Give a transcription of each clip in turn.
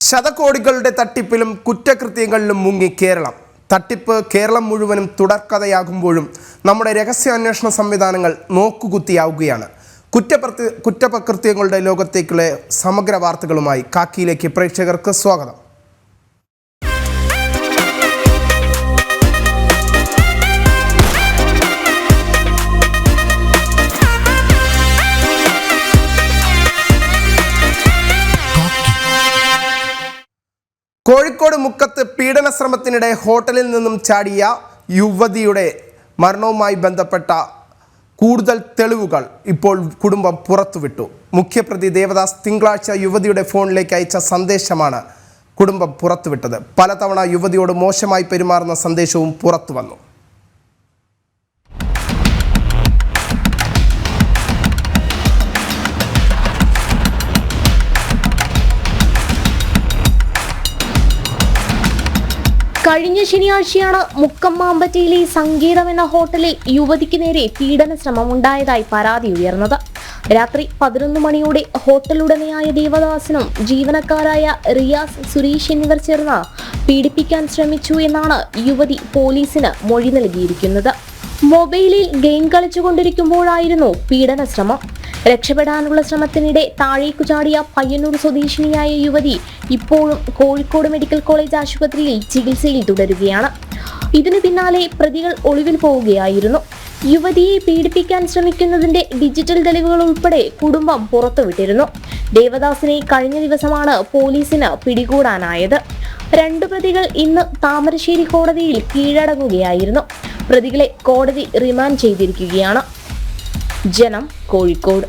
ശതകോടികളുടെ തട്ടിപ്പിലും കുറ്റകൃത്യങ്ങളിലും മുങ്ങി കേരളം. തട്ടിപ്പ് കേരളം മുഴുവനും തുടർക്കഥയാകുമ്പോഴും നമ്മുടെ രഹസ്യാന്വേഷണ സംവിധാനങ്ങൾ നോക്കുകുത്തിയാവുകയാണ്. കുറ്റകൃത്യങ്ങളുടെ ലോകത്തേക്കുള്ള സമഗ്ര വാർത്തകളുമായി കാക്കിയിലേക്ക് പ്രേക്ഷകർക്ക് സ്വാഗതം. കോഴിക്കോട് മുക്കത്ത് പീഡന ശ്രമത്തിനിടെ ഹോട്ടലിൽ നിന്നും ചാടിയ യുവതിയുടെ മരണവുമായി ബന്ധപ്പെട്ട കൂടുതൽ തെളിവുകൾ ഇപ്പോൾ കുടുംബം പുറത്തുവിട്ടു. മുഖ്യപ്രതി ദേവദാസ് തിങ്കളാഴ്ച യുവതിയുടെ ഫോണിലേക്ക് അയച്ച സന്ദേശമാണ് കുടുംബം പുറത്തുവിട്ടത്. പലതവണ യുവതിയോട് മോശമായി പെരുമാറുന്ന സന്ദേശവും പുറത്തു വന്നു. കഴിഞ്ഞ ശനിയാഴ്ചയാണ് മുക്കം മാമ്പറ്റയിലെ സംഗീതം എന്ന ഹോട്ടലിൽ യുവതിക്ക് നേരെ പീഡന ശ്രമം ഉണ്ടായതായി പരാതി ഉയർന്നത്. രാത്രി 11 മണിയോടെ ഹോട്ടലുടമയായ ദേവദാസിനും ജീവനക്കാരായ റിയാസ്, സുരേഷ് എന്നിവർ ചേർന്ന് പീഡിപ്പിക്കാൻ ശ്രമിച്ചു എന്നാണ് യുവതി പോലീസിന് മൊഴി നൽകിയിരിക്കുന്നത്. മൊബൈലിൽ ഗെയിം കളിച്ചുകൊണ്ടിരിക്കുമ്പോഴായിരുന്നു പീഡന ശ്രമം. രക്ഷപ്പെടാനുള്ള ശ്രമത്തിനിടെ താഴേക്കു ചാടിയ പയ്യന്നൂർ സ്വദേശിനിയായ യുവതി ഇപ്പോഴും കോഴിക്കോട് മെഡിക്കൽ കോളേജ് ആശുപത്രിയിൽ ചികിത്സയിൽ തുടരുകയാണ്. ഇതിനു പിന്നാലെ പ്രതികൾ ഒളിവിൽ പോവുകയായിരുന്നു. യുവതിയെ പീഡിപ്പിക്കാൻ ശ്രമിക്കുന്നതിന്റെ ഡിജിറ്റൽ തെളിവുകൾ ഉൾപ്പെടെ കുടുംബം പുറത്തുവിട്ടിരുന്നു. ദേവദാസിനെ കഴിഞ്ഞ ദിവസമാണ് പോലീസിന് പിടികൂടാനായത്. 2 പ്രതികൾ ഇന്ന് താമരശ്ശേരി കോടതിയിൽ കീഴടങ്ങുകയായിരുന്നു. പ്രതികളെ കോടതി റിമാൻഡ് ചെയ്തിരിക്കുകയാണ്. ജനം, കോഴിക്കോട്.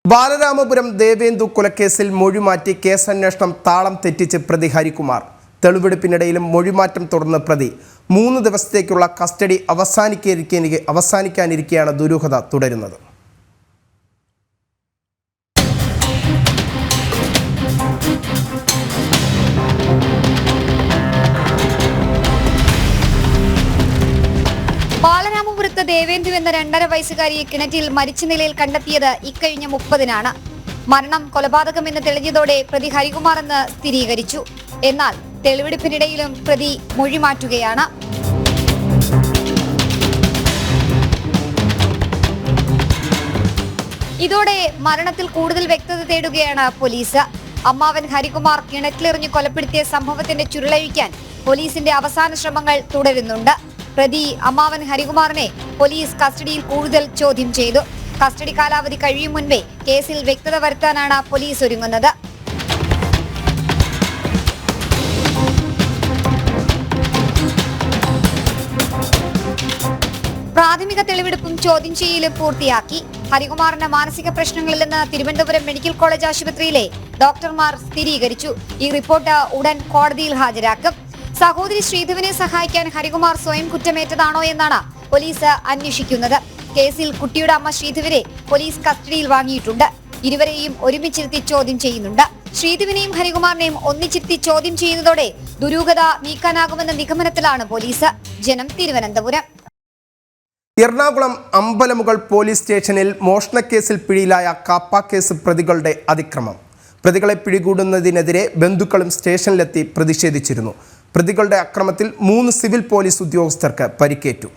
ബാലരാമപുരം ദേവേന്ദു കൊലക്കേസിൽ മൊഴിമാറ്റി കേസന്വേഷണം താളം തെറ്റിച്ച് പ്രതി ഹരികുമാർ. തെളിവെടുപ്പിനിടയിലും മൊഴിമാറ്റം തുടർന്ന് പ്രതി 3 ദിവസത്തേക്കുള്ള കസ്റ്റഡി അവസാനിക്കാനിരിക്കെയാണ് ദുരൂഹത തുടരുന്നത്. ബാലരാമപുരത്ത് ദേവേന്ദു എന്ന 2.5 വയസ്സുകാരിയെ കിണറ്റിൽ മരിച്ച നിലയിൽ കണ്ടെത്തിയത് ഇക്കഴിഞ്ഞ 30-നാണ്. മരണം കൊലപാതകമെന്ന് തെളിഞ്ഞതോടെ പ്രതി ഹരികുമാർ എന്ന് സ്ഥിരീകരിച്ചു. എന്നാൽ തെളിവെടുപ്പിനിടയിലും പ്രതി മൊഴി മാറ്റുകയാണ്. ഇതോടെ മരണത്തിൽ കൂടുതൽ വ്യക്തത തേടുകയാണ് പോലീസ്. അമ്മാവൻ ഹരികുമാർ കിണറ്റിലെറിഞ്ഞ് കൊലപ്പെടുത്തിയ സംഭവത്തിന്റെ ചുരുളഴിക്കാൻ പോലീസിന്റെ അവസാന ശ്രമങ്ങൾ തുടരുന്നുണ്ട്. പ്രതി അമ്മാവൻ ഹരികുമാറിനെ പോലീസ് കസ്റ്റഡിയിൽ കൂടുതൽ ചോദ്യം ചെയ്തു. കസ്റ്റഡി കാലാവധി കഴിയും മുൻപേ കേസിൽ വ്യക്തത വരുത്താനാണ് പോലീസ് ഒരുങ്ങുന്നത്. പ്രാഥമിക തെളിവെടുപ്പും ചോദ്യം ചെയ്യലും പൂർത്തിയാക്കി. ഹരികുമാറിന് മാനസിക പ്രശ്നങ്ങളില്ലെന്ന് തിരുവനന്തപുരം മെഡിക്കൽ കോളേജ് ആശുപത്രിയിലെ ഡോക്ടർമാർ സ്ഥിരീകരിച്ചു. ഈ റിപ്പോർട്ട് ഉടൻ കോടതിയിൽ ഹാജരാക്കും. സഹോദരി ശ്രീധുവിനെ സഹായിക്കാൻ ഹരികുമാർ സ്വയം കുറ്റമേറ്റതാണോ എന്നാണ് പോലീസ് അന്വേഷിക്കുന്നത്. കേസിൽ കുട്ടിയുടെ അമ്മ ശ്രീധുവിനെ പോലീസ് കസ്റ്റഡിയിൽ വാങ്ങിയിട്ടുണ്ട്. ഇരുവരെയും ഒരുമിച്ചിരുത്തി ചോദ്യം ചെയ്യുന്നുണ്ട്. ശ്രീധുവിനെയും ഹരികുമാറിനെയും ഒന്നിച്ചിരുത്തി ചോദ്യം ചെയ്യുന്നതോടെ ദുരൂഹത നീക്കാനാകുമെന്ന നിഗമനത്തിലാണ് പോലീസ്. ജനം, തിരുവനന്തപുരം. എറണാകുളം അമ്പലമുകൾ പോലീസ് സ്റ്റേഷനിൽ മോഷണക്കേസിൽ പിടിയിലായ കാപ്പ കേസ് പ്രതികളുടെ അതിക്രമം. പ്രതികളെ പിടികൂടുന്നതിനെതിരെ ബന്ധുക്കളും സ്റ്റേഷനിലെത്തി പ്രതിഷേധിച്ചിരുന്നു. പ്രതികളുടെ അക്രമത്തിൽ 3 സിവിൽ പോലീസ് ഉദ്യോഗസ്ഥർക്ക് പരിക്കേറ്റു.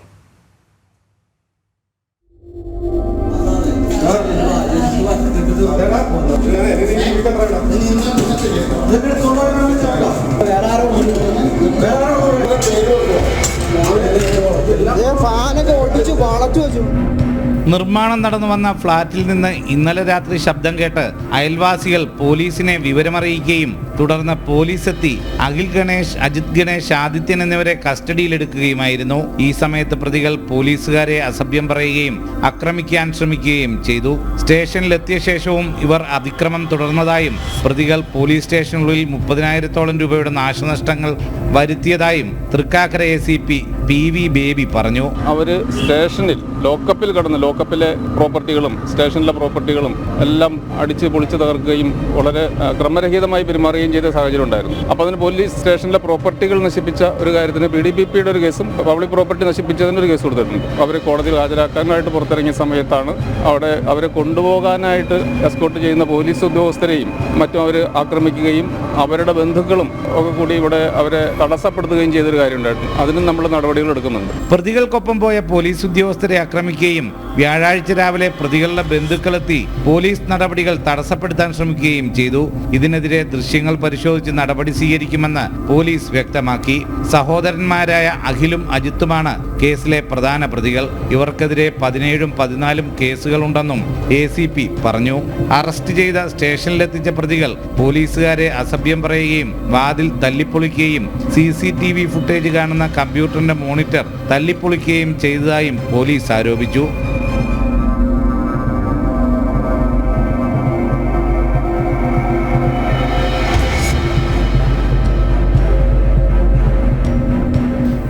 നിർമ്മാണം നടന്നു വന്ന ഫ്ളാറ്റിൽ നിന്ന് ഇന്നലെ രാത്രി ശബ്ദം കേട്ട് അയൽവാസികൾ പോലീസിനെ വിവരമറിയിക്കുകയും തുടർന്ന് പോലീസ് എത്തി അഖിൽ ഗണേഷ്, അജിത് ഗണേഷ്, ആദിത്യൻ എന്നിവരെ കസ്റ്റഡിയിലെടുക്കുകയുമായിരുന്നു. ഈ സമയത്ത് പ്രതികൾ പോലീസുകാരെ അസഭ്യം പറയുകയും ആക്രമിക്കാൻ ശ്രമിക്കുകയും ചെയ്തു. സ്റ്റേഷനിലെത്തിയ ശേഷവും ഇവർ അതിക്രമം തുടർന്നതായും പ്രതികൾ പോലീസ് സ്റ്റേഷനുള്ളിൽ 30,000-ഓളം രൂപയുടെ നാശനഷ്ടങ്ങൾ വരുത്തിയതായും തൃക്കാക്കര ACP PV ബേബി പറഞ്ഞു. അവര് സ്റ്റേഷനിൽ ലോക്കപ്പിൽ ലോക്കപ്പിലെ പ്രോപ്പർട്ടികളും സ്റ്റേഷനിലെ പ്രോപ്പർട്ടികളും എല്ലാം അടിച്ച് പൊളിച്ച് തകർക്കുകയും വളരെ ക്രമരഹിതമായി പെരുമാറുകയും ചെയ്ത സാഹചര്യം ഉണ്ടായിരുന്നു. അപ്പോൾ അതിന് പോലീസ് സ്റ്റേഷനിലെ പ്രോപ്പർട്ടികൾ നശിപ്പിച്ച ഒരു കാര്യത്തിന് PDPPയുടെ ഒരു കേസും പബ്ലിക് പ്രോപ്പർട്ടി നശിപ്പിച്ചതിനൊരു കേസ് കൊടുത്തിട്ടുണ്ട്. അവരെ കോടതിയിൽ ഹാജരാക്കാനായിട്ട് പുറത്തിറങ്ങിയ സമയത്താണ് അവിടെ അവരെ കൊണ്ടുപോകാനായിട്ട് എസ്കോർട്ട് ചെയ്യുന്ന പോലീസ് ഉദ്യോഗസ്ഥരെയും മറ്റും അവർ ആക്രമിക്കുകയും അവരുടെ ബന്ധുക്കളും ഒക്കെ കൂടി ഇവിടെ അവരെ തടസ്സപ്പെടുത്തുകയും ചെയ്തൊരു കാര്യം ഉണ്ടായിരുന്നു. അതിനും നമ്മൾ നടപടികൾ എടുക്കുന്നുണ്ട്. പ്രതികൾക്കൊപ്പം പോയ പോലീസ് ഉദ്യോഗസ്ഥരെ ആക്രമിക്കുകയും വ്യാഴാഴ്ച രാവിലെ പ്രതികളുടെ ബന്ധുക്കളെത്തി പോലീസ് നടപടികൾ തടസ്സപ്പെടുത്താൻ ശ്രമിക്കുകയും ചെയ്തു. ഇതിനെതിരെ ദൃശ്യങ്ങൾ പരിശോധിച്ച് നടപടി സ്വീകരിക്കുമെന്ന് പോലീസ് വ്യക്തമാക്കി. സഹോദരന്മാരായ അഖിലും അജിത്തുമാണ് കേസിലെ പ്രധാന പ്രതികൾ. ഇവർക്കെതിരെ 17ഉം 14ഉം കേസുകളുണ്ടെന്നും ACP പറഞ്ഞു. അറസ്റ്റ് ചെയ്ത സ്റ്റേഷനിലെത്തിച്ച പ്രതികൾ പോലീസുകാരെ അസഭ്യം പറയുകയും വാതിൽ തല്ലിപ്പൊളിക്കുകയും CCTV ഫുട്ടേജ് കാണുന്ന കമ്പ്യൂട്ടറിന്റെ മോണിറ്റർ തല്ലിപ്പൊളിക്കുകയും ചെയ്തതായും പോലീസ് ആരോപിച്ചു.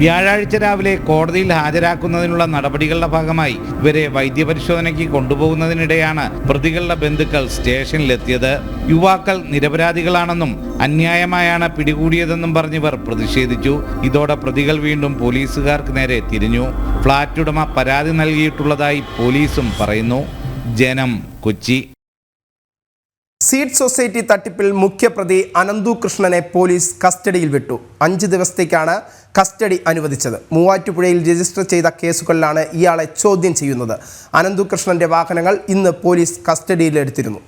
വ്യാഴാഴ്ച രാവിലെ കോടതിയിൽ ഹാജരാക്കുന്നതിനുള്ള നടപടികളുടെ ഭാഗമായി ഇവരെ വൈദ്യപരിശോധനയ്ക്ക് കൊണ്ടുപോകുന്നതിനിടെയാണ് പ്രതികളുടെ ബന്ധുക്കൾ സ്റ്റേഷനിലെത്തിയത്. യുവാക്കൾ നിരപരാധികളാണെന്നും അന്യായമായാണ് പിടികൂടിയതെന്നും പറഞ്ഞിവർ പ്രതിഷേധിച്ചു. ഇതോടെ പ്രതികൾ വീണ്ടും പോലീസുകാർക്ക് നേരെ തിരിഞ്ഞു. ഫ്ളാറ്റ് ഉടമ പരാതി നൽകിയിട്ടുള്ളതായി പോലീസും പറയുന്നു. ജനം, കൊച്ചി. സീഡ് സൊസൈറ്റി തട്ടിപ്പിൽ മുഖ്യപ്രതി അനന്തു കൃഷ്ണനെ പോലീസ് കസ്റ്റഡിയിൽ വിട്ടു. 5 ദിവസത്തേക്കാണ് കസ്റ്റഡി അനുവദിച്ചത്. മൂവാറ്റുപുഴയിൽ രജിസ്റ്റർ ചെയ്ത കേസുകളിലാണ് ഇയാളെ ചോദ്യം ചെയ്യുന്നത്. അനന്തു കൃഷ്ണന്റെ വാഹനങ്ങൾ ഇന്ന് പോലീസ് കസ്റ്റഡിയിലെടുത്തിരുന്നു.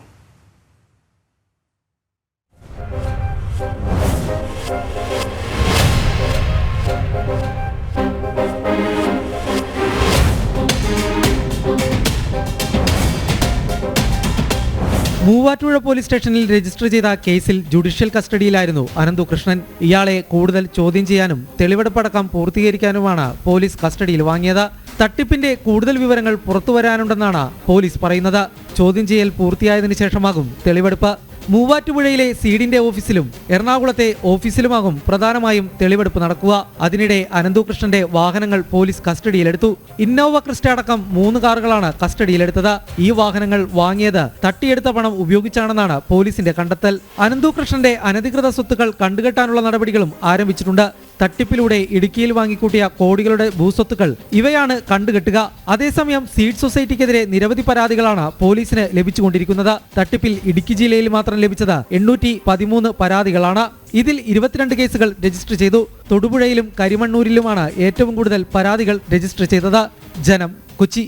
മൂവാറ്റുപുഴ പോലീസ് സ്റ്റേഷനിൽ രജിസ്റ്റർ ചെയ്ത കേസിൽ ജുഡീഷ്യൽ കസ്റ്റഡിയിലായിരുന്നു അനന്തു കൃഷ്ണൻ. ഇയാളെ കൂടുതൽ ചോദ്യം ചെയ്യാനും തെളിവെടുപ്പടക്കം പൂർത്തീകരിക്കാനുമാണ് പോലീസ് കസ്റ്റഡിയിൽ വാങ്ങിയത്. തട്ടിപ്പിന്റെ കൂടുതൽ വിവരങ്ങൾ പുറത്തുവരാനുണ്ടെന്നാണ് പോലീസ് പറയുന്നത്. ചോദ്യം ചെയ്യൽ പൂർത്തിയായതിനു ശേഷമാകും തെളിവെടുപ്പ്. മൂവാറ്റുപുഴയിലെ സീഡിന്റെ ഓഫീസിലും എറണാകുളത്തെ ഓഫീസിലുമാകും പ്രധാനമായും തെളിവെടുപ്പ് നടക്കുക. അതിനിടെ അനന്തു കൃഷ്ണന്റെ വാഹനങ്ങൾ പോലീസ് കസ്റ്റഡിയിലെടുത്തു. ഇന്നോവ ക്രിസ്റ്റ അടക്കം 3 കാറുകളാണ് കസ്റ്റഡിയിലെടുത്തത്. ഈ വാഹനങ്ങൾ വാങ്ങിയത് തട്ടിയെടുത്ത പണം ഉപയോഗിച്ചാണെന്നാണ് പോലീസിന്റെ കണ്ടെത്തൽ. അനന്തു കൃഷ്ണന്റെ അനധികൃത സ്വത്തുക്കൾ കണ്ടുകെട്ടാനുള്ള നടപടികളും ആരംഭിച്ചിട്ടുണ്ട്. തട്ടിപ്പിലൂടെ ഇടുക്കിയിൽ വാങ്ങിക്കൂട്ടിയ കോടികളുടെ ഭൂസ്വത്തുക്കൾ ഇവയാണ് കണ്ടുകെട്ടുക. അതേസമയം സീഡ് സൊസൈറ്റിക്കെതിരെ നിരവധി പരാതികളാണ് പോലീസിന് ലഭിച്ചുകൊണ്ടിരിക്കുന്നത്. തട്ടിപ്പിൽ ഇടുക്കി ജില്ലയിൽ മാത്രം ലഭിച്ചത് 813 പരാതികളാണ്. ഇതിൽ 22 കേസുകൾ രജിസ്റ്റർ ചെയ്തു. തൊടുപുഴയിലും കരിമണ്ണൂരിലുമാണ് ഏറ്റവും കൂടുതൽ പരാതികൾ രജിസ്റ്റർ ചെയ്തത്. ജനം, കൊച്ചി.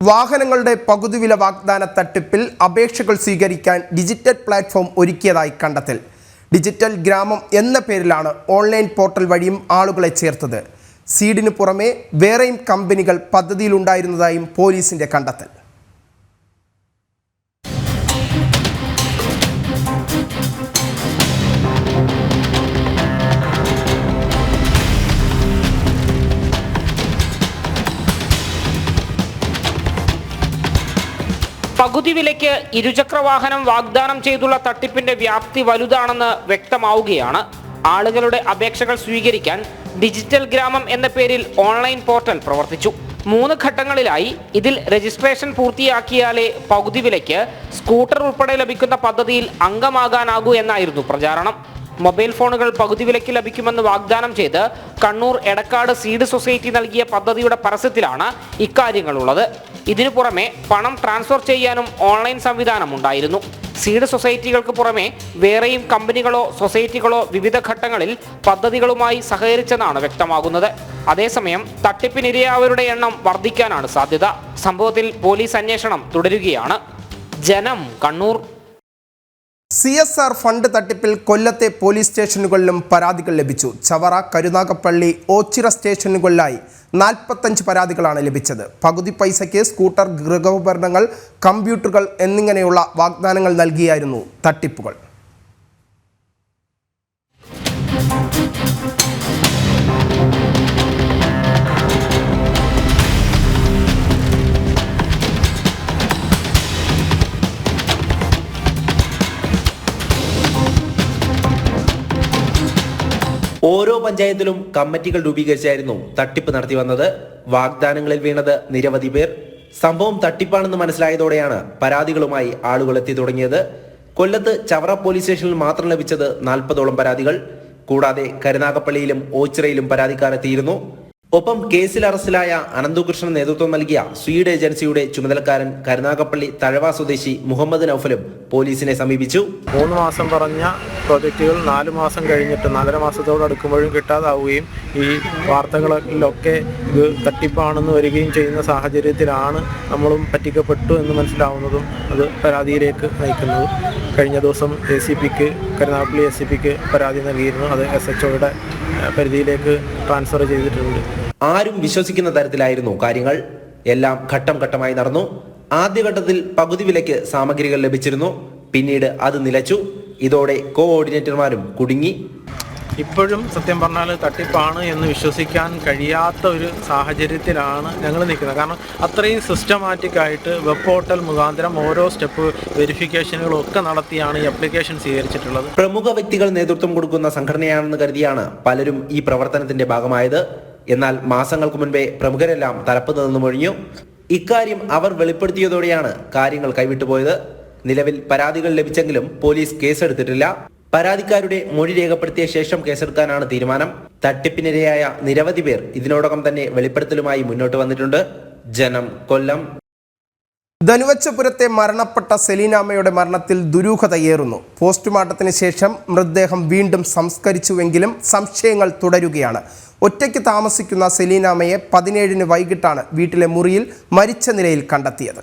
വാഹനങ്ങളുടെ പകുതി വില വാഗ്ദാന തട്ടിപ്പിൽ അപേക്ഷകൾ സ്വീകരിക്കാൻ ഡിജിറ്റൽ പ്ലാറ്റ്ഫോം ഒരുക്കിയതായി കണ്ടെത്തൽ. ഡിജിറ്റൽ ഗ്രാമം എന്ന പേരിലാണ് ഓൺലൈൻ പോർട്ടൽ വഴിയും ആളുകളെ ചേർത്തത്. സീഡിന് പുറമെ വേറെയും കമ്പനികൾ പദ്ധതിയിലുണ്ടായിരുന്നതായും പോലീസിന്റെ കണ്ടെത്തൽ. പകുതി വിലയ്ക്ക് ഇരുചക്രവാഹനം വാഗ്ദാനം ചെയ്തുള്ള തട്ടിപ്പിന്റെ വ്യാപ്തി വലുതാണെന്ന് വ്യക്തമാവുകയാണ്. ആളുകളുടെ അപേക്ഷകൾ സ്വീകരിക്കാൻ ഡിജിറ്റൽ ഗ്രാമം എന്ന പേരിൽ ഓൺലൈൻ പോർട്ടൽ പ്രവർത്തിച്ചു. 3 ഘട്ടങ്ങളിലായി ഇതിൽ രജിസ്ട്രേഷൻ പൂർത്തിയാക്കിയാലേ പകുതി വിലയ്ക്ക് സ്കൂട്ടർ ഉൾപ്പെടെ ലഭിക്കുന്ന പദ്ധതിയിൽ അംഗമാകാനാകൂ എന്നായിരുന്നു പ്രചാരണം. മൊബൈൽ ഫോണുകൾ പകുതി വിലയ്ക്ക് ലഭിക്കുമെന്ന് വാഗ്ദാനം ചെയ്ത് കണ്ണൂർ എടക്കാട് സീഡ് സൊസൈറ്റി നൽകിയ പദ്ധതിയുടെ പരസ്യത്തിലാണ് ഇക്കാര്യങ്ങളുള്ളത്. ഇതിനു പുറമെ പണം ട്രാൻസ്ഫർ ചെയ്യാനും ഓൺലൈൻ സംവിധാനം ഉണ്ടായിരുന്നു. സീഡ് സൊസൈറ്റികൾക്ക് പുറമെ വേറെയും കമ്പനികളോ സൊസൈറ്റികളോ വിവിധ ഘട്ടങ്ങളിൽ പദ്ധതികളുമായി സഹകരിച്ചെന്നാണ് വ്യക്തമാകുന്നത്. അതേസമയം തട്ടിപ്പിനിരയായവരുടെ എണ്ണം വർദ്ധിക്കാനാണ് സാധ്യത. സംഭവത്തിൽ പോലീസ് അന്വേഷണം തുടരുകയാണ്. ജനം, കണ്ണൂർ. CSR ഫണ്ട് തട്ടിപ്പിൽ കൊല്ലത്തെ പോലീസ് സ്റ്റേഷനുകളിലും പരാതികൾ ലഭിച്ചു. ചവറ, കരുനാഗപ്പള്ളി, ഓച്ചിറ സ്റ്റേഷനുകളിലായി 45 പരാതികളാണ് ലഭിച്ചത്. പകുതി പൈസയ്ക്ക് സ്കൂട്ടർ, ഗൃഹോപകരണങ്ങൾ, കമ്പ്യൂട്ടറുകൾ എന്നിങ്ങനെയുള്ള വാഗ്ദാനങ്ങൾ നൽകിയായിരുന്നു തട്ടിപ്പുകൾ. ഓരോ പഞ്ചായത്തിലും കമ്മിറ്റികൾ രൂപീകരിച്ചായിരുന്നു തട്ടിപ്പ് നടത്തി വന്നത്. വാഗ്ദാനങ്ങളിൽ വീണത് നിരവധി പേർ. സംഭവം തട്ടിപ്പാണെന്ന് മനസ്സിലായതോടെയാണ് പരാതികളുമായി ആളുകൾ എത്തി തുടങ്ങിയത്. കൊല്ലത്ത് ചവറ പോലീസ് സ്റ്റേഷനിൽ മാത്രം ലഭിച്ചത് 40ഓളം പരാതികൾ. കൂടാതെ കരുനാഗപ്പള്ളിയിലും ഓച്ചിറയിലും പരാതിക്കാരെത്തിയിരുന്നു. ഒപ്പം കേസിൽ അറസ്റ്റിലായ അനന്തകൃഷ്ണൻ നേതൃത്വം നൽകിയ സ്വീഡ് ഏജൻസിയുടെ ചുമതലക്കാരൻ കരുനാഗപ്പള്ളി തഴവ സ്വദേശി മുഹമ്മദ് നൌഫലും പോലീസിനെ സമീപിച്ചു. 3 മാസം പറഞ്ഞ പ്രോജക്റ്റുകൾ 4 മാസം കഴിഞ്ഞിട്ട് 4.5 മാസത്തോട് അടുക്കുമ്പോഴും കിട്ടാതാവുകയും ഈ വാർത്തകളിലൊക്കെ ഇത് തട്ടിപ്പാണെന്ന് വരികയും ചെയ്യുന്ന സാഹചര്യത്തിലാണ് നമ്മളും പറ്റിക്കപ്പെട്ടു എന്ന് മനസ്സിലാവുന്നതും അത് പരാതിയിലേക്ക് നയിക്കുന്നതും. കഴിഞ്ഞ ദിവസം ACPക്ക് കരുനാഗപ്പള്ളി ACPക്ക് പരാതി നൽകിയിരുന്നു. അത് SHOയുടെ പരിധിയിലേക്ക് ട്രാൻസ്ഫർ ചെയ്തിട്ടുണ്ട്. ആരും വിശ്വസിക്കുന്ന തരത്തിലായിരുന്നു കാര്യങ്ങൾ. എല്ലാം ഘട്ടം ഘട്ടമായി നടന്നു. ആദ്യഘട്ടത്തിൽ പകുതി വിലയ്ക്ക് സാമഗ്രികൾ ലഭിച്ചിരുന്നു. പിന്നീട് അത് നിലച്ചു. ഇതോടെ കോഓർഡിനേറ്റർമാരും കുടുങ്ങി. ഇപ്പോഴും സത്യം പറഞ്ഞാൽ തട്ടിപ്പാണ് എന്ന് വിശ്വസിക്കാൻ കഴിയാത്ത ഒരു സാഹചര്യത്തിലാണ് ഞങ്ങൾ നിൽക്കുന്നത്. കാരണം അത്രയും സിസ്റ്റമാറ്റിക് ആയിട്ട് വെബ് പോർട്ടൽ മുഖാന്തരം ഓരോ സ്റ്റെപ്പ് വെരിഫിക്കേഷനുകളും ഒക്കെ നടത്തിയാണ് ഈ അപ്ലിക്കേഷൻ സ്വീകരിച്ചിട്ടുള്ളത്. പ്രമുഖ വ്യക്തികൾ നേതൃത്വം കൊടുക്കുന്ന സംഘടനയാണെന്ന് കരുതിയാണ് പലരും ഈ പ്രവർത്തനത്തിന്റെ ഭാഗമായത്. എന്നാൽ മാസങ്ങൾക്ക് മുൻപേ പ്രമുഖരെല്ലാം തലപ്പത്ത് നിന്നും ഒഴിഞ്ഞു. ഇക്കാര്യം അവർ വെളിപ്പെടുത്തിയതോടെയാണ് കാര്യങ്ങൾ കൈവിട്ടുപോയത്. നിലവിൽ പരാതികൾ ലഭിച്ചെങ്കിലും പോലീസ് കേസെടുത്തിട്ടില്ല. പരാതിക്കാരുടെ മൊഴി രേഖപ്പെടുത്തിയ ശേഷം കേസെടുക്കാനാണ് തീരുമാനം. തട്ടിപ്പിനിരയായ നിരവധി പേർ ഇതിനോടകം തന്നെ വെളിപ്പെടുത്തലുമായി മുന്നോട്ട് വന്നിട്ടുണ്ട്. ജനം, കൊല്ലം. ധനുവച്ചപുരത്തെ മരണപ്പെട്ട സെലീനാമ്മയുടെ മരണത്തിൽ ദുരൂഹതയേറുന്നു. പോസ്റ്റ്മോർട്ടത്തിന് ശേഷം മൃതദേഹം വീണ്ടും സംസ്കരിച്ചുവെങ്കിലും സംശയങ്ങൾ തുടരുകയാണ്. ഒറ്റയ്ക്ക് താമസിക്കുന്ന സെലീനാമ്മയെ 17-ന് വൈകിട്ടാണ് വീട്ടിലെ മുറിയിൽ മരിച്ച നിലയിൽ കണ്ടെത്തിയത്.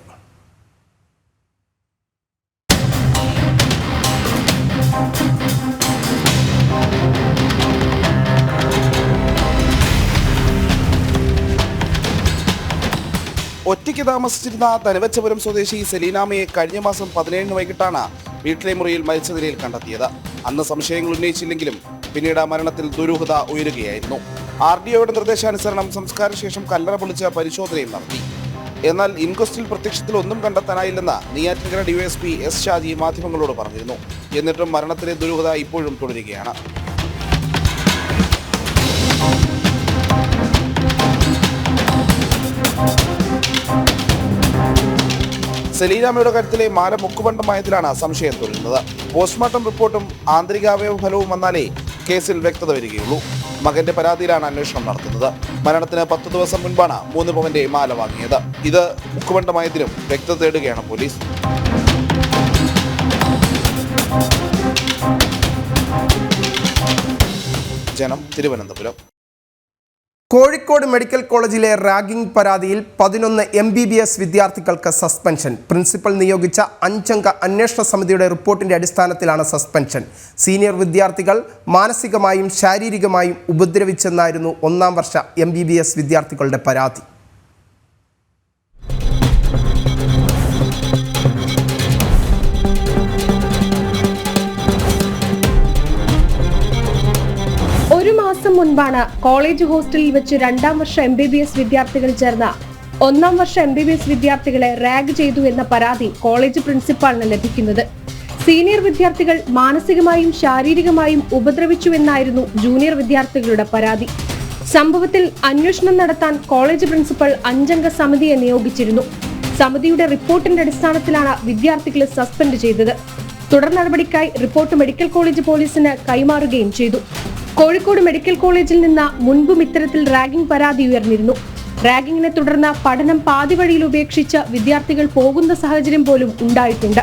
ഒറ്റയ്ക്ക് താമസിച്ചിരുന്ന ധനുവച്ചപുരം സ്വദേശി സെലീനാമ്മയെ കഴിഞ്ഞ മാസം 17-ന് വൈകിട്ടാണ് വീട്ടിലെ മുറിയിൽ മരിച്ച നിലയിൽ കണ്ടെത്തിയത്. അന്ന് സംശയങ്ങൾ ഉന്നയിച്ചില്ലെങ്കിലും പിന്നീട് മരണത്തിൽ ദുരൂഹത ഉയരുകയായിരുന്നു. RDOയുടെ നിർദ്ദേശാനുസരണം സംസ്കാരശേഷം കല്ലറ പൊളിച്ച പരിശോധനയും നടത്തി. എന്നാൽ ഇൻക്വസ്റ്റിൽ പ്രത്യക്ഷത്തിൽ ഒന്നും കണ്ടെത്താനായില്ലെന്ന് നെയ്യാറ്റിൻകര DYSP S ഷാജി മാധ്യമങ്ങളോട് പറഞ്ഞിരുന്നു. എന്നിട്ടും മരണത്തിലെ ദുരൂഹത ഇപ്പോഴും തുടരുകയാണ്. സെലീനാമ്മയുടെ കാര്യത്തിലെ മാല മുക്കുബണ്ഡമായതിലാണ് സംശയം തുടരുന്നത്. പോസ്റ്റ്മോർട്ടം റിപ്പോർട്ടും ആന്തരികാവയവ ഫലവും വന്നാലേ കേസിൽ വ്യക്തത വരികയുള്ളൂ. മകന്റെ പരാതിയിലാണ് അന്വേഷണം നടത്തുന്നത്. മരണത്തിന് 10 ദിവസം മുൻപാണ് 3 പവന്റെ മാല വാങ്ങിയത്. ഇത് മുക്കുബണ്ഡമായതിനും വ്യക്തത തേടുകയാണ് പോലീസ്. ജനം, തിരുവനന്തപുരം. കോഴിക്കോട് മെഡിക്കൽ കോളേജിലെ റാഗിംഗ് പരാതിയിൽ 11 MBBS വിദ്യാർത്ഥികൾക്ക് സസ്പെൻഷൻ. പ്രിൻസിപ്പൽ നിയോഗിച്ച 5-അംഗ അന്വേഷണ സമിതിയുടെ റിപ്പോർട്ടിന്റെ അടിസ്ഥാനത്തിലാണ് സസ്പെൻഷൻ. സീനിയർ വിദ്യാർത്ഥികൾ മാനസികമായും ശാരീരികമായും ഉപദ്രവിച്ചെന്നായിരുന്നു 1-ാം വർഷ MBBS വിദ്യാർത്ഥികളുടെ പരാതി. ഒരു മാസം മുൻപാണ് കോളേജ് ഹോസ്റ്റലിൽ വെച്ച് 2-ാം വർഷ MBBS വിദ്യാർത്ഥികൾ ചേർന്ന 1-ാം വർഷ MBBS വിദ്യാർത്ഥികളെ റാഗ് ചെയ്തു എന്ന പരാതി കോളേജ് പ്രിൻസിപ്പാളിന് ലഭിക്കുന്നത്. സീനിയർ വിദ്യാർത്ഥികൾ മാനസികമായും ശാരീരികമായും ഉപദ്രവിച്ചുവെന്നായിരുന്നു ജൂനിയർ വിദ്യാർത്ഥികളുടെ പരാതി. സംഭവത്തിൽ അന്വേഷണം നടത്താൻ കോളേജ് പ്രിൻസിപ്പൽ 5-അംഗ സമിതിയെ നിയോഗിച്ചിരുന്നു. സമിതിയുടെ റിപ്പോർട്ടിന്റെ അടിസ്ഥാനത്തിലാണ് വിദ്യാർത്ഥികളെ സസ്പെൻഡ് ചെയ്തത്. തുടർ നടപടിക്കായി റിപ്പോർട്ട് മെഡിക്കൽ കോളേജ് പോലീസിന് കൈമാറുകയും ചെയ്തു. കോഴിക്കോട് മെഡിക്കൽ കോളേജിൽ നിന്ന് മുൻപും ഇത്തരത്തിൽ റാഗിംഗ് പരാതി ഉയർന്നിരുന്നു. റാഗിങ്ങിനെ തുടർന്ന് പഠനം പാതി വഴിയിൽ ഉപേക്ഷിച്ച് വിദ്യാർത്ഥികൾ പോകുന്ന സാഹചര്യം പോലും ഉണ്ടായിട്ടുണ്ട്.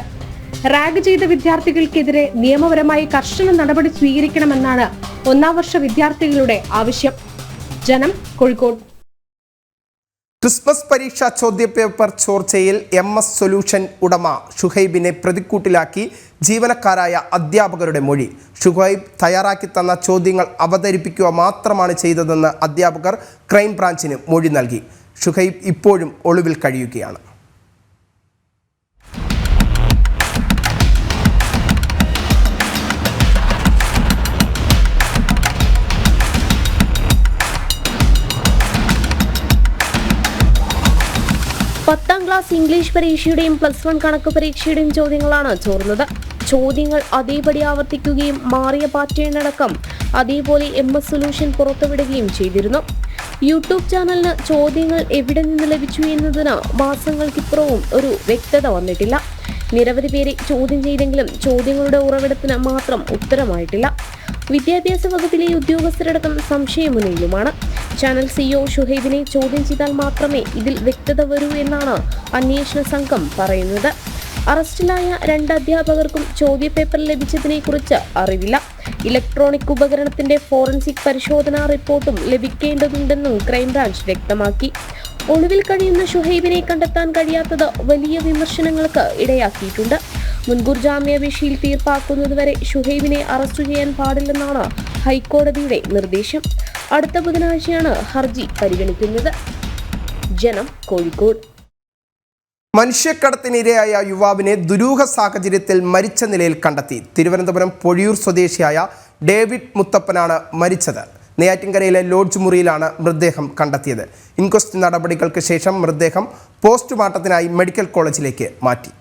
റാഗ് ചെയ്ത വിദ്യാർത്ഥികൾക്കെതിരെ നിയമപരമായി കർശന നടപടി സ്വീകരിക്കണമെന്നാണ് 1-ാം വർഷ വിദ്യാർത്ഥികളുടെ ആവശ്യം. ജനം, കോഴിക്കോട്. ക്രിസ്മസ് പരീക്ഷാ ചോദ്യപേപ്പർ ചോർച്ചയിൽ MS സൊല്യൂഷൻ ഉടമ ഷുഹൈബിനെ പ്രതിക്കൂട്ടിലാക്കി ജീവനക്കാരായ അധ്യാപകരുടെ മൊഴി. ഷുഹൈബ് തയ്യാറാക്കി തന്ന ചോദ്യങ്ങൾ അവതരിപ്പിക്കുക മാത്രമാണ് ചെയ്തതെന്ന് അധ്യാപകർ ക്രൈംബ്രാഞ്ചിന് മൊഴി നൽകി. ഷുഹൈബ് ഇപ്പോഴും ഒളിവിൽ കഴിയുകയാണ്. പത്താം ക്ലാസ് ഇംഗ്ലീഷ് പരീക്ഷയുടെയും +1 കണക്ക് പരീക്ഷയുടെയും ചോദ്യങ്ങളാണ് ചോർന്നത്. ചോദ്യങ്ങൾ അതേപടി ആവർത്തിക്കുകയും മാറിയ പാറ്റേൺ അടക്കം അതേപോലെ MS സൊല്യൂഷൻ പുറത്തുവിടുകയും ചെയ്തിരുന്നു. യൂട്യൂബ് ചാനലിന് ചോദ്യങ്ങൾ എവിടെ നിന്ന് ലഭിച്ചു എന്നതിന് മാസങ്ങൾക്കിപ്പുറവും ഒരു വ്യക്തത വന്നിട്ടില്ല. നിരവധി പേരെ ചോദ്യം ചെയ്തെങ്കിലും ചോദ്യങ്ങളുടെ ഉറവിടത്തിന് മാത്രം ഉത്തരമായിട്ടില്ല. വിദ്യാഭ്യാസ വകുപ്പിലെ ഉദ്യോഗസ്ഥരടക്കം സംശയമുനയിലുമാണ്. ചാനൽ സിഇഒ ഷുഹൈബിനെ ചോദ്യം ചെയ്താൽ മാത്രമേ ഇതിൽ വ്യക്തത വരൂ എന്നാണ് അന്വേഷണ സംഘം പറയുന്നത്. അറസ്റ്റിലായ 2 അധ്യാപകർക്കും ചോദ്യപേപ്പർ ലഭിച്ചതിനെക്കുറിച്ച് അറിവില്ല. ഇലക്ട്രോണിക് ഉപകരണത്തിന്റെ ഫോറൻസിക് പരിശോധനാ റിപ്പോർട്ടും ലഭിക്കേണ്ടതുണ്ടെന്നും ക്രൈംബ്രാഞ്ച് വ്യക്തമാക്കി. ഒളിവിൽ കഴിയുന്ന ഷുഹൈബിനെ കണ്ടെത്താൻ കഴിയാത്തത് വലിയ വിമർശനങ്ങൾക്ക് ഇടയാക്കിയിട്ടുണ്ട്. മുൻകൂർ ജാമ്യാപേക്ഷയിൽ തീർപ്പാക്കുന്നതുവരെ ഷുഹൈബിനെ അറസ്റ്റ് ചെയ്യാൻ പാടില്ലെന്നാണ് ഹൈക്കോടതിയുടെ നിർദ്ദേശം. അടുത്ത ബുധനാഴ്ചയാണ് ഹർജി പരിഗണിക്കുന്നത്. ജനം, കോഴിക്കോട്. മനുഷ്യക്കടത്തിനിരയായ യുവാവിനെ ദുരൂഹ സാഹചര്യത്തിൽ മരിച്ച നിലയിൽ കണ്ടെത്തി. തിരുവനന്തപുരം പൊഴിയൂർ സ്വദേശിയായ ഡേവിഡ് മുത്തപ്പനാണ് മരിച്ചത്. നെയ്യാറ്റിൻകരയിലെ ലോഡ്ജ് മുറിയിലാണ് മൃതദേഹം കണ്ടെത്തിയത്. ഇൻക്വസ്റ്റ് നടപടികൾക്ക് ശേഷം മൃതദേഹം പോസ്റ്റ്മോർട്ടത്തിനായി മെഡിക്കൽ കോളേജിലേക്ക് മാറ്റി.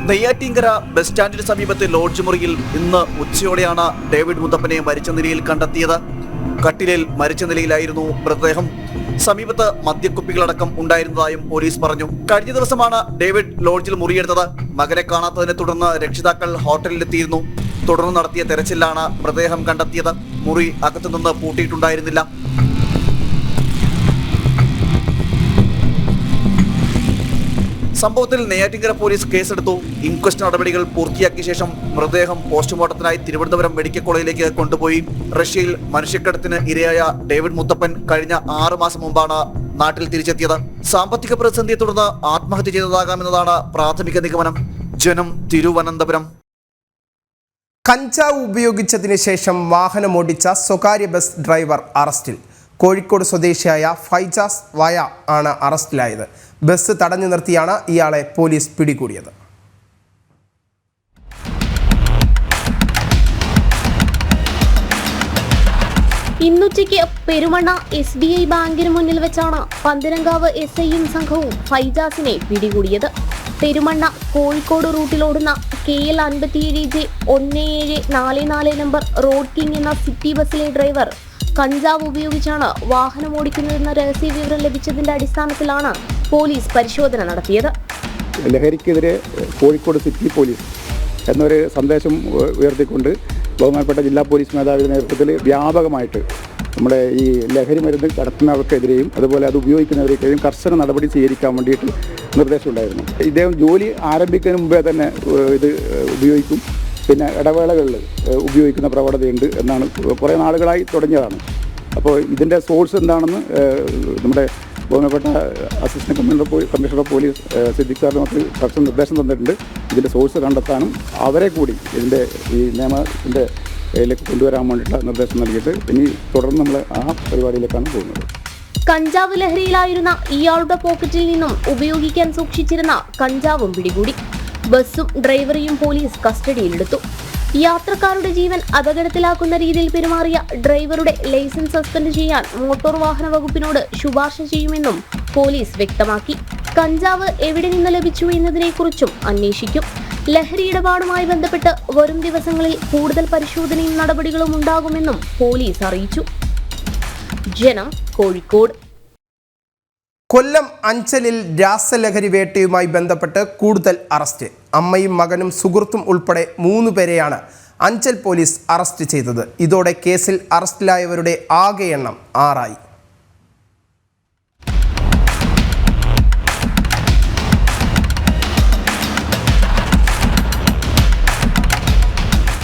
നെയ്യാറ്റിൻകര ബസ് സ്റ്റാൻഡിന് സമീപത്തെ ലോഡ്ജ് മുറിയിൽ ഇന്ന് ഉച്ചയോടെയാണ് ഡേവിഡ് മുത്തപ്പനെ മരിച്ച നിലയിൽ കണ്ടെത്തിയത്. കട്ടിലിൽ മരിച്ച നിലയിലായിരുന്നു മൃതദേഹം. സമീപത്ത് മദ്യക്കുപ്പികളടക്കം ഉണ്ടായിരുന്നതായും പോലീസ് പറഞ്ഞു. കഴിഞ്ഞ ദിവസമാണ് ഡേവിഡ് ലോഡ്ജിൽ മുറിയെടുത്തത്. മകനെ കാണാത്തതിനെ തുടർന്ന് രക്ഷിതാക്കൾ ഹോട്ടലിലെത്തിയിരുന്നു. തുടർന്ന് നടത്തിയ തെരച്ചിലാണ് മൃതദേഹം കണ്ടെത്തിയത്. മുറി അകത്തുനിന്ന് പൂട്ടിയിട്ടുണ്ടായിരുന്നില്ല. സംഭവത്തിൽ നെയ്യാറ്റിൻകര പോലീസ് കേസെടുത്തു. ഇൻക്വസ്റ്റ് നടപടികൾ പൂർത്തിയാക്കിയ ശേഷം മൃതദേഹം പോസ്റ്റ്മോർട്ടത്തിനായി തിരുവനന്തപുരം മെഡിക്കൽ കോളേജിലേക്ക് കൊണ്ടുപോയി. റഷ്യയിൽ മനുഷ്യക്കടത്തിന് ഇരയായ ഡേവിഡ് മുത്തപ്പൻ കഴിഞ്ഞ 6 മാസം മുമ്പാണ് നാട്ടിൽ തിരിച്ചെത്തിയത്. സാമ്പത്തിക പ്രതിസന്ധിയെ തുടർന്ന് ആത്മഹത്യ ചെയ്തതാകാമെന്നതാണ് പ്രാഥമിക നിഗമനം. ജനം, തിരുവനന്തപുരം. കഞ്ചാവ് ഉപയോഗിച്ചതിന് ശേഷം വാഹനമോടിച്ച സ്വകാര്യ ബസ് ഡ്രൈവർ അറസ്റ്റിൽ. കോഴിക്കോട് സ്വദേശിയായ ഫൈജാസ് വയ ആണ് അറസ്റ്റിലായത്. ബസ് തടഞ്ഞു നിർത്തിയാണ് ഇയാളെ പോലീസ് പിടികൂടിയത്. ഇന്നുച്ചയ്ക്ക് പെരുമണ്ണ SBI ബാങ്കിന് മുന്നിൽ വെച്ചാണ് പന്തരങ്കാവ് SIയും സംഘവും ഫൈജാസിനെ പിടികൂടിയത്. പെരുമണ്ണ കോഴിക്കോട് റൂട്ടിലോടുന്ന KL 57J1744 നമ്പർ റോഡ് കിങ് എന്ന സിറ്റി ബസ്സിലെ ഡ്രൈവർ കഞ്ചാവ് ഉപയോഗിച്ചാണ് വാഹനം ഓടിക്കുന്നതെന്ന രഹസ്യ വിവരം ലഭിച്ചതിന്റെ അടിസ്ഥാനത്തിലാണ് പോലീസ് പരിശോധന നടത്തിയത്. ലഹരിക്കെതിരെ കോഴിക്കോട് സിറ്റി പോലീസ് എന്നൊരു സന്ദേശം ഉയർത്തിക്കൊണ്ട് ബഹുമാനപ്പെട്ട ജില്ലാ പോലീസ് മേധാവിയുടെ നേതൃത്വത്തിൽ വ്യാപകമായിട്ട് നമ്മുടെ ഈ ലഹരി മരുന്ന് കടത്തുന്നവർക്കെതിരെയും അതുപോലെ അത് ഉപയോഗിക്കുന്നവർക്കെതിരെയും കർശന നടപടി സ്വീകരിക്കാൻ വേണ്ടിയിട്ട് നിർദ്ദേശമുണ്ടായിരുന്നു. ഇദ്ദേഹം ജോലി ആരംഭിക്കുന്നതിന് മുമ്പേ തന്നെ ഇത് ഉപയോഗിക്കും. പിന്നെ ഇടവേളകളിൽ ഉപയോഗിക്കുന്ന പ്രവണതയുണ്ട് എന്നാണ് കുറേ നാളുകളായി തുടങ്ങിയതാണ്. അപ്പോൾ ഇതിൻ്റെ സോഴ്സ് എന്താണെന്ന് നമ്മുടെ ബഹുമാനപ്പെട്ട assistant commissioner of police Siddique sir നമുക്ക് കർശന നിർദ്ദേശം തന്നിട്ടുണ്ട്. ഇതിൻ്റെ സോഴ്സ് കണ്ടെത്താനും അവരെ കൂടി ഇതിൻ്റെ ഈ നിയമത്തിൻ്റെ ഇതിലേക്ക് കൊണ്ടുവരാൻ വേണ്ടിയിട്ടുള്ള നിർദ്ദേശം നൽകിയിട്ട് ഇനി തുടർന്ന് നമ്മൾ ആ പരിപാടിയിലേക്കാണ് പോകുന്നത്. കഞ്ചാവ് ലഹരിയിലായിരുന്ന ഇയാളുടെ പോക്കറ്റിൽ നിന്നും ഉപയോഗിക്കാൻ സൂക്ഷിച്ചിരുന്ന കഞ്ചാവും പിടികൂടി. ബസ്സും ഡ്രൈവറെയും പോലീസ് കസ്റ്റഡിയിലെടുത്തു. യാത്രക്കാരുടെ ജീവൻ അപകടത്തിലാക്കുന്ന രീതിയിൽ പെരുമാറിയ ഡ്രൈവറുടെ ലൈസൻസ് സസ്പെൻഡ് ചെയ്യാൻ മോട്ടോർ വാഹന വകുപ്പിനോട് ശുപാർശ ചെയ്യുമെന്നും പോലീസ് വ്യക്തമാക്കി. കഞ്ചാവ് എവിടെ നിന്ന് ലഭിച്ചു എന്നതിനെക്കുറിച്ചും അന്വേഷിക്കും. ലഹരി ഇടപാടുമായി ബന്ധപ്പെട്ട് വരും ദിവസങ്ങളിൽ കൂടുതൽ പരിശോധനയും നടപടികളും ഉണ്ടാകുമെന്നും പോലീസ് അറിയിച്ചു. ജനം, കോഴിക്കോട്. കൊല്ലം അഞ്ചലിൽ രാസലഹരി വേട്ടയുമായി ബന്ധപ്പെട്ട് കൂടുതൽ അറസ്റ്റ്. അമ്മയും മകനും സുഹൃത്തും ഉൾപ്പെടെ 3 പേരെയാണ് അഞ്ചൽ പോലീസ് അറസ്റ്റ് ചെയ്തത്. ഇതോടെ കേസിൽ അറസ്റ്റിലായവരുടെ ആകെ എണ്ണം 6 ആയി.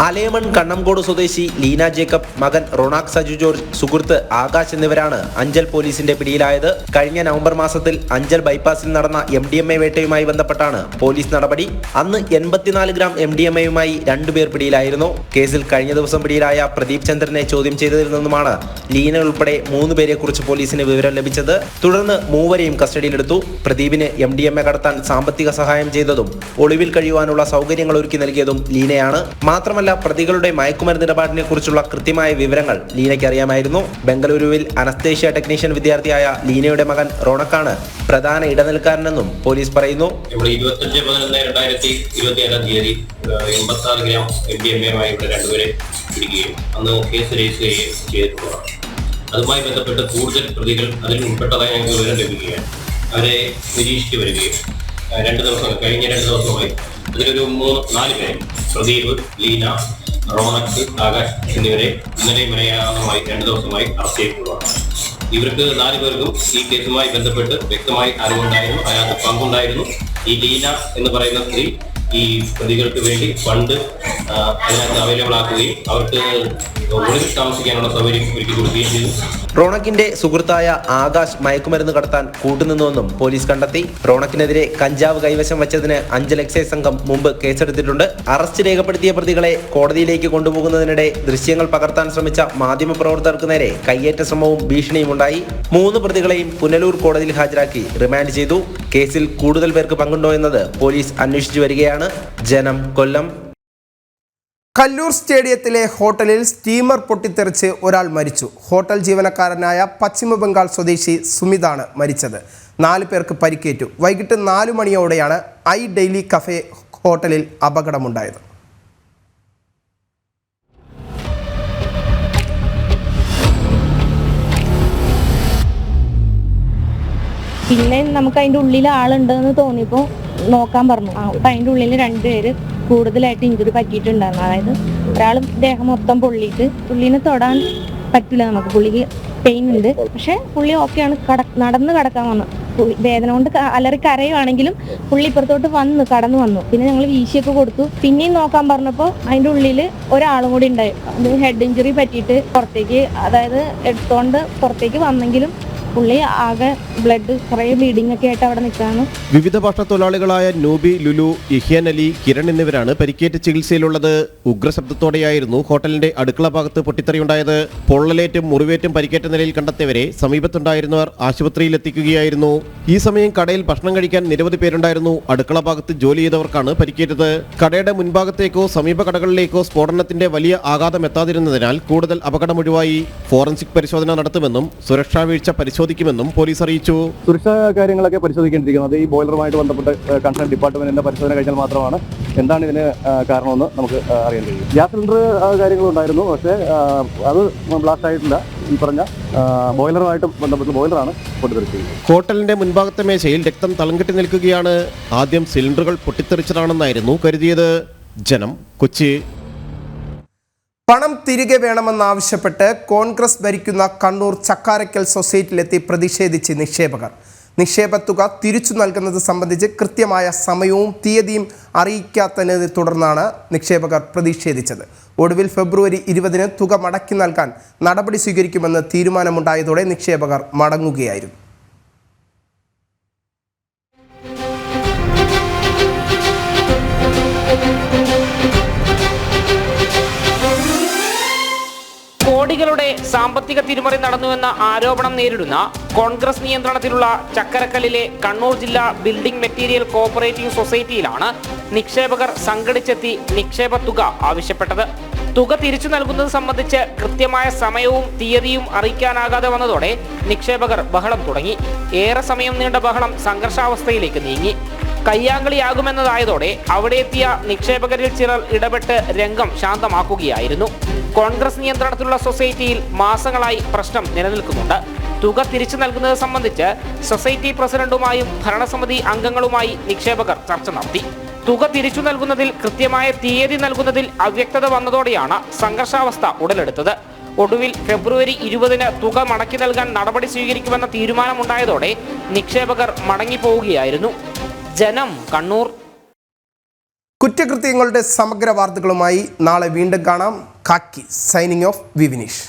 അലേമൺ കണ്ണംകോട് സ്വദേശി ലീന ജേക്കബ്, മകൻ റൊണാക് സജു ജോർജ്, സുഹൃത്ത് ആകാശ് എന്നിവരാണ് അഞ്ചൽ പോലീസിന്റെ പിടിയിലായത്. കഴിഞ്ഞ നവംബർ മാസത്തിൽ അഞ്ചൽ ബൈപ്പാസിൽ നടന്ന MDMA വേട്ടയുമായി ബന്ധപ്പെട്ടാണ് പോലീസ് നടപടി. അന്ന് 84 ഗ്രാം MDMAയുമായി 2 പേർ പിടിയിലായിരുന്നു. കേസിൽ കഴിഞ്ഞ ദിവസം പിടിയിലായ പ്രദീപ് ചന്ദ്രനെ ചോദ്യം ചെയ്തതിൽ നിന്നുമാണ് ലീന ഉൾപ്പെടെ 3 പേരെ കുറിച്ച് പോലീസിന് വിവരം ലഭിച്ചത്. തുടർന്ന് 3 പേരെയും കസ്റ്റഡിയിലെടുത്തു. പ്രദീപിന് MDMA കടത്താൻ സാമ്പത്തിക സഹായം ചെയ്തതും ഒളിവിൽ കഴിയുവാനുള്ള സൗകര്യങ്ങൾ ഒരുക്കി നൽകിയതും ലീനയാണ്. മാത്രമല്ല പ്രതികളുടെ മയക്കുമരുന്ന് ഇടപാടിനെ കുറിച്ചുള്ള കൃത്യമായ വിവരങ്ങൾ ലീനയ്ക്ക് അറിയാമായിരുന്നു. ബംഗളൂരുവിൽ അനസ്തേഷ്യ ടെക്നീഷ്യൻ വിദ്യാർത്ഥിയായ ലീനയുടെ മകൻ റോണക്കാണ് പ്രധാന ഇടനിലക്കാരനെന്നും പോലീസ് പറയുന്നു. 25/11/2022 86 ഗ്രാം MDMA രണ്ടുപേരെ പിടിക്കുകയും അന്ന് കേസ് രജിസ്റ്റർ ചെയ്യുകയും ചെയ്തിട്ടുള്ളതാണ്. അതുമായി ബന്ധപ്പെട്ട് കൂടുതൽ പ്രതികൾ അതിൽ ഉൾപ്പെട്ടതായി ഞങ്ങൾക്ക് വിവരം ലഭിക്കുകയാണ്. അവരെ നിരീക്ഷിച്ചു വരികയും കഴിഞ്ഞ 2 ദിവസമായി അതിലൊരു 4 പേരെ പ്രദീപ്, ലീന, റോണക്ക്, ആകാശ് എന്നിവരെ ഇന്നലെ മലയാളമായി 2 ദിവസമായി അറസ്റ്റ് ചെയ്തിട്ടുള്ളതാണ്. ഇവർക്ക് 4 പേർക്കും ഈ കേസുമായി ബന്ധപ്പെട്ട് വ്യക്തമായി അറിവുണ്ടായിരുന്നു, അതിനകത്ത് പങ്കുണ്ടായിരുന്നു. ഈ ലീന എന്ന് പറയുന്ന സ്ത്രീ ഈ പ്രതികൾക്ക് വേണ്ടി ഫണ്ട് അതിനകത്ത് അവൈലബിൾ ആക്കുകയും അവർക്ക് ഒളിവിൽ താമസിക്കാനുള്ള സൗകര്യം ഒരുക്കി കൊടുക്കുകയും ചെയ്തു. റോണക്കിന്റെ സുഹൃത്തായ ആകാശ് മയക്കുമരുന്ന് കടത്താൻ കൂട്ടുനിന്നുവെന്നും പോലീസ് കണ്ടെത്തി. റോണക്കിനെതിരെ കഞ്ചാവ് കൈവശം വച്ചതിന് 5 എക്സൈസ് സംഘം മുമ്പ് കേസെടുത്തിട്ടുണ്ട്. അറസ്റ്റ് രേഖപ്പെടുത്തിയ പ്രതികളെ കോടതിയിലേക്ക് കൊണ്ടുപോകുന്നതിനിടെ ദൃശ്യങ്ങൾ പകർത്താൻ ശ്രമിച്ച മാധ്യമപ്രവർത്തകർക്ക് നേരെ കയ്യേറ്റ ശ്രമവും ഭീഷണിയും ഉണ്ടായി. 3 പ്രതികളെയും പുനലൂർ കോടതിയിൽ ഹാജരാക്കി റിമാൻഡ് ചെയ്തു. കേസിൽ കൂടുതൽ പേർക്ക് പങ്കുണ്ടോ എന്നത് പോലീസ് അന്വേഷിച്ചു വരികയാണ്. ജനം, കൊല്ലം. കല്ലൂർ സ്റ്റേഡിയത്തിലെ ഹോട്ടലിൽ സ്റ്റീമർ പൊട്ടിത്തെറിച്ച് ഒരാൾ മരിച്ചു. ഹോട്ടൽ ജീവനക്കാരനായ പശ്ചിമ ബംഗാൾ സ്വദേശി സുമിതാണ് മരിച്ചത്. 4 പേർക്ക് പരിക്കേറ്റു. വൈകിട്ട് 4 മണിയോടെയാണ് ഐ ഡെയിലി കഫേ ഹോട്ടലിൽ അപകടമുണ്ടായത്. പിന്നെ നമുക്ക് അതിൻ്റെ ഉള്ളിൽ ആളുണ്ടെന്ന് തോന്നിയപ്പോൾ നോക്കാൻ പറഞ്ഞു. അപ്പം അതിൻ്റെ ഉള്ളിൽ 2 പേര് കൂടുതലായിട്ട് ഇഞ്ചുറി പറ്റിയിട്ടുണ്ടായിരുന്നു. അതായത് ഒരാൾ ദേഹം മൊത്തം പൊള്ളിയിട്ട് പുള്ളിനെ തൊടാൻ പറ്റില്ല നമുക്ക്. പുള്ളിക്ക് പെയിൻ ഉണ്ട്, പക്ഷെ പുള്ളി ഓക്കെയാണ്. നടന്ന് കിടക്കാൻ വന്നു. പുള്ളി വേദന കൊണ്ട് അലറി കരയുവാണെങ്കിലും പുള്ളി ഇപ്പുറത്തോട്ട് കടന്നു വന്നു. പിന്നെ ഞങ്ങൾ വീശിയൊക്കെ കൊടുത്തു. പിന്നെയും നോക്കാൻ പറഞ്ഞപ്പോൾ അതിൻ്റെ ഉള്ളിൽ ഒരാളും കൂടി ഉണ്ടായി. അത് ഹെഡ് ഇഞ്ചുറി പറ്റിയിട്ട് പുറത്തേക്ക്, അതായത് എടുത്തോണ്ട് പുറത്തേക്ക് വന്നെങ്കിലും പുള്ളി ആകെ ബ്ലഡ്, കുറേ ബ്ലീഡിംഗ് ഒക്കെ ആയിട്ട് അവിടെ നിൽക്കാണ്. വിവിധ ഭക്ഷണത്തൊഴിലാളികളായ നൂബി, ലുലു, ഇഹ്യാൻ അലി, കിരൺ എന്നിവരാണ് പരിക്കേറ്റ് ചികിത്സയിലുള്ളത്. ഉഗ്രശബ്ദത്തോടെയായിരുന്നു ഹോട്ടലിന്റെ അടുക്കള ഭാഗത്ത് പൊട്ടിത്തെറിയുണ്ടായത്. പൊള്ളലേറ്റും മുറിവേറ്റും പരിക്കേറ്റ നിലയിൽ കണ്ടെത്തിയവരെ സമീപത്തുണ്ടായിരുന്നവർ ആശുപത്രിയിൽ എത്തിക്കുകയായിരുന്നു. ഈ സമയം കടയിൽ ഭക്ഷണം കഴിക്കാൻ നിരവധി പേരുണ്ടായിരുന്നു. അടുക്കള ഭാഗത്ത് ജോലി ചെയ്തവർക്കാണ് പരിക്കേറ്റത്. കടയുടെ മുൻഭാഗത്തേക്കോ സമീപ കടകളിലേക്കോ സ്ഫോടനത്തിന്റെ വലിയ ആഘാതം എത്താതിരുന്നതിനാൽ കൂടുതൽ അപകടം ഒഴിവായി. ഫോറൻസിക് പരിശോധന നടത്തുമെന്നും സുരക്ഷാ വീഴ്ച പരിശോധിക്കുമെന്നും പോലീസ് അറിയിച്ചു. സുരക്ഷാ കാര്യങ്ങളൊക്കെ പരിശോധിക്കേണ്ടിയിരിക്കുന്നത് ഈ ബോയിലറുമായിട്ട് ബന്ധപ്പെട്ട് കൺസേൺ ഡിപ്പാർട്ട്മെന്റിന്റെ പരിശോധന കഴിഞ്ഞാൽ മാത്രമാണ് എന്താണ് ഇതിന് കാരണമെന്ന് നമുക്ക് അറിയാൻ കഴിയും. ഗ്യാസ് സിലിണ്ടർ കാര്യങ്ങളുണ്ടായിരുന്നു, പക്ഷേ അത് ബ്ലാസ്റ്റ് ആയിട്ടില്ല. ഈ പറഞ്ഞ ബോയിലറുമായിട്ട് ബന്ധപ്പെട്ട് ബോയിലറാണ് പൊട്ടിത്തെറിച്ചത്. ഹോട്ടലിന്റെ മുൻഭാഗത്തെ മേശയിൽ രക്തം തളംകെട്ടി നിൽക്കുകയാണ്. ആദ്യം സിലിണ്ടറുകൾ പൊട്ടിത്തെറിച്ചതാണെന്നായിരുന്നു കരുതിയത്. ജനം, കൊച്ചി. പണം തിരികെ വേണമെന്നാവശ്യപ്പെട്ട് കോൺഗ്രസ് ഭരിക്കുന്ന കണ്ണൂർ ചക്കാരക്കൽ സൊസൈറ്റിയിലെത്തി പ്രതിഷേധിച്ച് നിക്ഷേപകർ. നിക്ഷേപ തുക തിരിച്ചു നൽകുന്നത് സംബന്ധിച്ച് കൃത്യമായ സമയവും തീയതിയും അറിയിക്കാത്തതിനെ തുടർന്നാണ് നിക്ഷേപകർ പ്രതിഷേധിച്ചത്. ഒടുവിൽ ഫെബ്രുവരി 20-ന് തുക മടക്കി നൽകാൻ നടപടി സ്വീകരിക്കുമെന്ന് തീരുമാനമുണ്ടായതോടെ നിക്ഷേപകർ മടങ്ങുകയായിരുന്നു. കോടികളുടെ സാമ്പത്തിക തിരിമറി നടന്നുവെന്ന ആരോപണം നേരിടുന്ന കോൺഗ്രസ് നിയന്ത്രണത്തിലുള്ള ചക്കരക്കല്ലിലെ കണ്ണൂർ ജില്ലാ ബിൽഡിംഗ് മെറ്റീരിയൽ കോഓപ്പറേറ്റീവ് സൊസൈറ്റിയിലാണ് നിക്ഷേപകർ സംഘടിച്ചെത്തി നിക്ഷേപ തുക ആവശ്യപ്പെട്ടത്. തുക തിരിച്ചു നൽകുന്നത് സംബന്ധിച്ച് കൃത്യമായ സമയവും തീയതിയും അറിയിക്കാനാകാതെ വന്നതോടെ നിക്ഷേപകർ ബഹളം തുടങ്ങി. ഏറെ സമയം നീണ്ട ബഹളം സംഘർഷാവസ്ഥയിലേക്ക് നീങ്ങി. കയ്യാങ്കളിയാകുമെന്നതായതോടെ അവിടെ എത്തിയ നിക്ഷേപകരിൽ ചിലർ ഇടപെട്ട് രംഗം ശാന്തമാക്കുകയായിരുന്നു. കോൺഗ്രസ് നിയന്ത്രണത്തിലുള്ള സൊസൈറ്റിയിൽ മാസങ്ങളായി പ്രശ്നം നിലനിൽക്കുന്നുണ്ട്. തുക തിരിച്ചു നൽകുന്നത് സംബന്ധിച്ച് സൊസൈറ്റി പ്രസിഡന്റുമായും ഭരണസമിതി അംഗങ്ങളുമായി നിക്ഷേപകർ ചർച്ച നടത്തി. തുക തിരിച്ചു നൽകുന്നതിൽ കൃത്യമായ തീയതി നൽകുന്നതിൽ അവ്യക്തത വന്നതോടെയാണ് സംഘർഷാവസ്ഥ ഉടലെടുത്തത്. ഒടുവിൽ ഫെബ്രുവരി 20-ന് തുക മടക്കി നൽകാൻ നടപടി സ്വീകരിക്കുമെന്ന തീരുമാനമുണ്ടായതോടെ നിക്ഷേപകർ മടങ്ങിപ്പോവുകയായിരുന്നു. ജനം, കണ്ണൂർ. കുറ്റകൃത്യങ്ങളുടെ സമഗ്ര വാർത്തകളുമായി നാളെ വീണ്ടും കാണാം. കാക്കി സൈനിങ് ഓഫ്. വി വിനീഷ്.